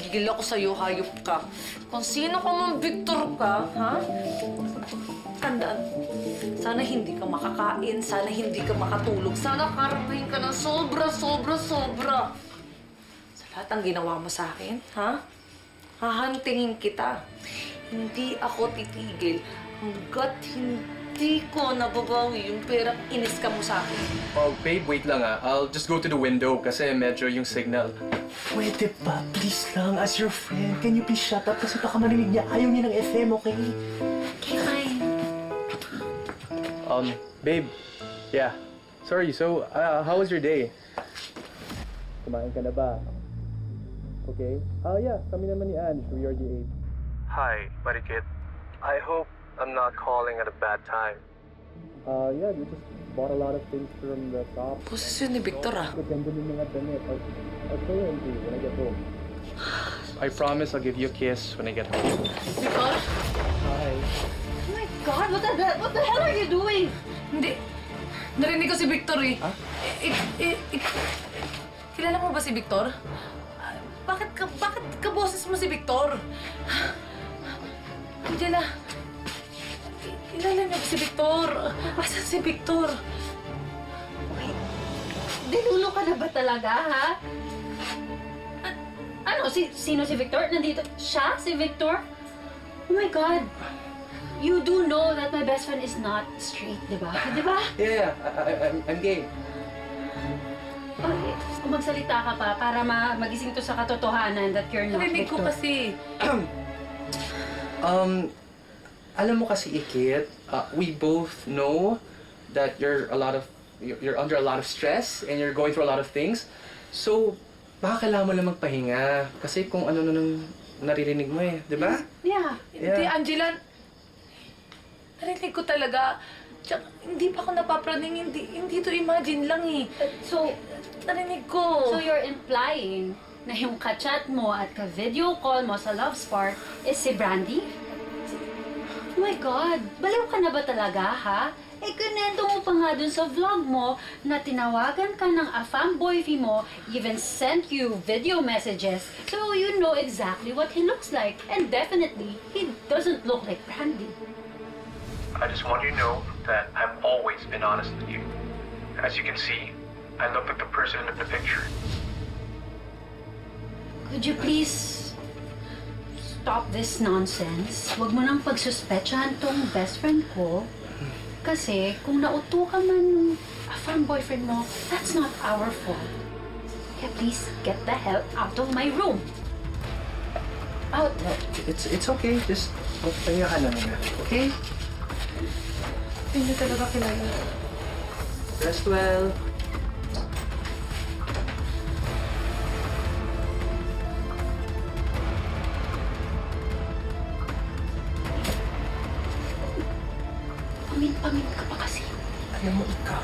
Tigil ako sa'yo, hayop ka. Kung sino ka mang Victor ka, ha? Tandaan, sana hindi ka makakain, sana hindi ka makatulog, sana karapahin ka ng sobra. Sa lahat ng ginawa mo sa akin, ha? Hahantingin kita. Hindi ako titigil hanggat hindi ko nababawi yung perang inis ka mo sa akin. Oh, babe, wait lang ah. I'll just go to the window kasi medyo yung signal. Pwede ba? Please lang, as your friend, can you please shut up? Kasi baka marinig niya. Ayaw niya ng FM, okay? Okay, fine. Babe. Yeah. Sorry, so, how was your day? Kumain ka na ba? Okay. Yeah, kami naman ni Ange. We already ate. Hi, Marikit. I hope I'm not calling at a bad time. Yeah, we just bought a lot of things from the shop. Posisyon ni Victor, ah. Ganda ng mga damit. I'll show you when I get home. I promise I'll give you a kiss when I get home. Victor? Hi. Oh my God, what the hell are you doing? Hindi. Narinig ko si Victor eh. Huh? Kilala mo ba si Victor? Bakit kaboses mo si Victor? Angela, kilala niyo ba si Victor? Asan si Victor? Dinulo ka na ba talaga, ha? Ano? Sino si Victor? Nandito? Siya? Si Victor? Oh my God! You do know that my best friend is not straight, di ba? Di ba? Yeah, I'm gay. Okay, kung magsalita ka pa para magising to sa katotohanan that you're not Narinig ko Victor. kasi. Alam mo kasi, Ikit, we both know that you're under a lot of stress and you're going through a lot of things. So, baka kailangan mo lang magpahinga. Kasi kung ano nang naririnig mo eh, di ba? Yeah. Hindi, Angela. Narinig ko talaga. Tsaka, hindi pa ako napapraning. Hindi to imagine lang eh. So Narinig ko. you're implying na yung ka-chat mo at ka-video call mo sa Love Spark is si Brandy? Oh my God! Baliw ka na ba talaga, ha? Eh, kunento mo pa nga dun sa vlog mo na tinawagan ka ng afam boyfriend mo, even sent you video messages, so you know exactly what he looks like. And definitely, he doesn't look like Brandy. I just want you to know that I've always been honest with you. As you can see, I look like the person in the picture. Could you please stop this nonsense? Huwag mo nang pagsuspetsahan tong best friend ko. Kasi kung nauto ka man ng afam boyfriend mo, that's not our fault. Kaya please get the hell out of my room. Out. It's okay. Just magpahinga ka na muna. Okay? Hindi talaga kilala. Rest well. Pamin ka pa kasi. Alam mo, ikaw.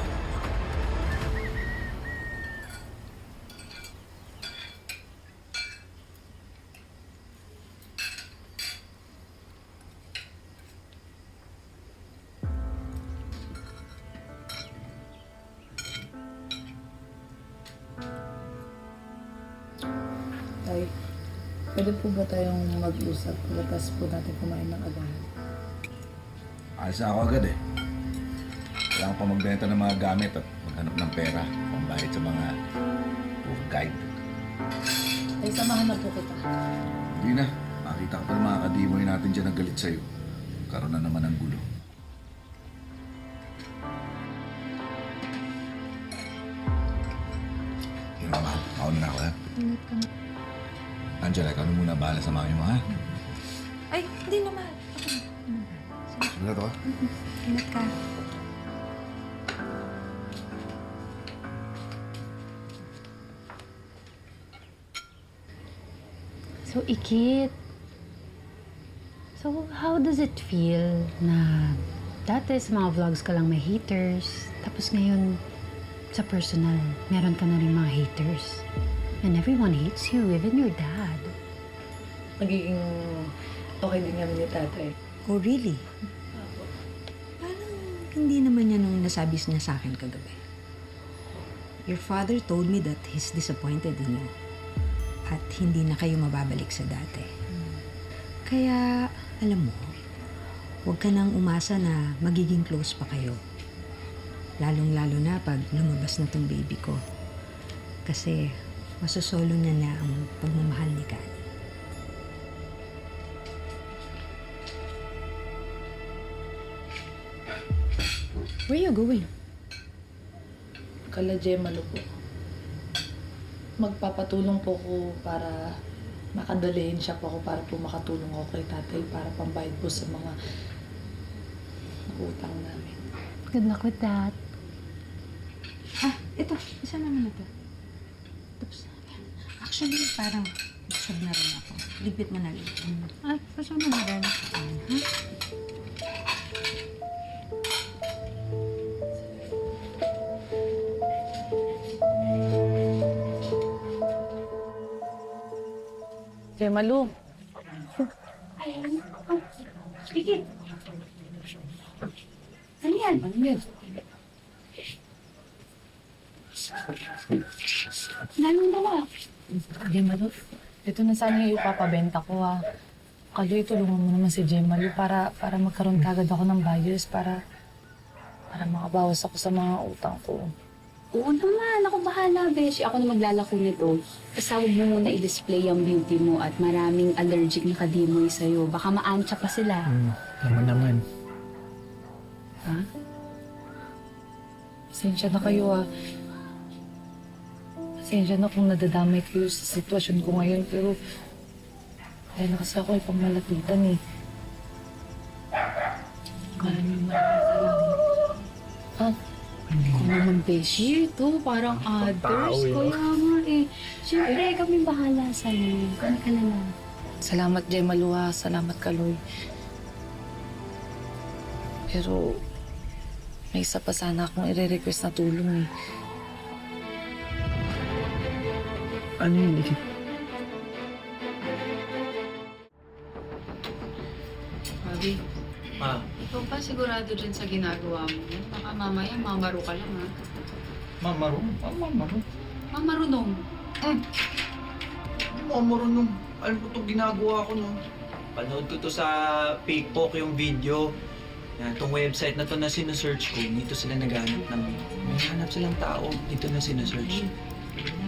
Tay, pwede po ba tayong mag-usap pagkatapos po natin kumain ng agahan? Alis na ako agad eh. Kailangan pa magbenta ng mga gamit at maghanap ng pera pambayad sa mga tour guide. Tay, samahan na po kita. Hindi na. Makita ka pa ng mga kadimoy natin dyan ang galit sa'yo. Karoon na naman ng gulo. Yun na, mahal. Mauna na ako, ha? Ingat ka na. Angela, ikaw na muna bahala sa mami mo, ha? Ay, hindi naman. Sige na to, ha? Ingat ka. So, Ikit. So, how does it feel na dati sa mga vlogs ka lang may haters, tapos ngayon sa personal, meron ka na rin mga haters. And everyone hates you, even your dad. Magiging okay din kami ni tatay. Oh, really? Parang hindi naman yan nung nasabi niya sa akin kagabi. Your father told me that he's disappointed in you. at hindi na kayo mababalik sa dati. Kaya, alam mo, huwag ka nang umasa na magiging close pa kayo. Lalong-lalo na pag lumabas na tong baby ko. Kasi masosolo niya na ang pagmamahal ni Kani. Where you going? Kala Jemalo po. Magpapatulong po ko para makadalihin siya po ako para po makatulong ako kay tatay para pambayad po sa mga utang namin. Good luck with that. Ito, isa naman ito. Tapos, actually, parang busog na rin ako. Ligpit mo na rin. Ay, pasama na rin. Jemalo, Sige. Ano yan? ano yan? Lalong dawa. Jemalo, ito na sana yung ipapabenta ko ha. Kaloy, tulungan mo naman si Jemalo para magkaroon kagad ako ng buyers para makabawas ako sa mga utang ko. Oo naman, ako bahala, besh. Ako na maglalako nito. Basta huwag mo muna i-display ang beauty mo at maraming allergic na kadimoy sa'yo. Baka maantsa pa sila. Naman. Ha? Pasensya na kayo ha. Pasensya na kung nadadamay kayo sa sitwasyon ko ngayon pero dahil na kasi ako ay pamalapitan eh. Maraming salamat. Ha? Kung naman, beshi, ito parang others. Kaya nga eh. Siyempre, kami bahala sa'yo. Kami ka na lang. Salamat, Jemalo ha. Salamat, Kaloy. Pero may isa pa sana akong i-request na tulong eh. Ano yun? Bobby, Ikaw pa sigurado dyan sa ginagawa mo. Baka mamaya mamaro ka lang, ha? Mamaro? Mamaro? Mamarunong. Marunong. Alam ko itong ginagawa ko, no? Panood ko to sa PikPok yung video. Yan, itong website na to na sinesearch ko, dito sila naghanap ng... May hanap silang tao, dito na sinesearch.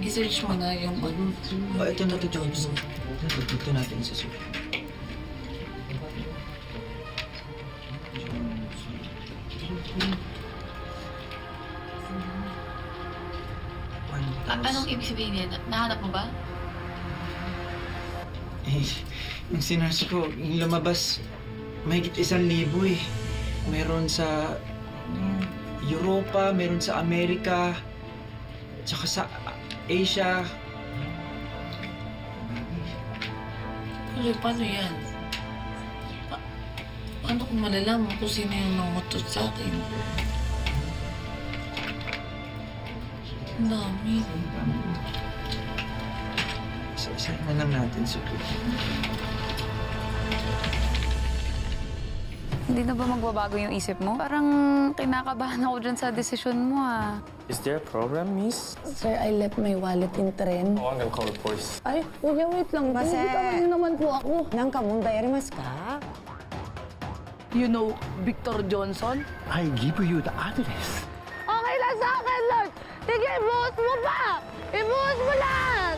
i-search mo na yung ano. Ito na to, Jones. Dito natin sa search. Anong ibig sabihin yan? Nahanap mo ba? Eh, yung sinerch ko, yung lumabas, mahigit 1,000 eh. Meron sa Europa, meron sa Amerika, tsaka sa Asia. Kaloy, paano yan? Paano kung malalaman kung sino yung nangutot sa akin? Ang dami. Isa na lang natin siguro. Hindi na ba magbabago yung isip mo? Parang kinakabahan ako dyan sa desisyon mo, ah. Is there a problem, miss? Sir, I left my wallet in tren. Oh, I'm gonna call the police. Ay, kuya, wait lang. Base. Hindi naman po ako. Nang kamunda erimas ka? You know Victor Johnson? I give you the address. Okay lang sa akin, Lord! Sige, ibuhos mo pa! Ibuhos mo lahat!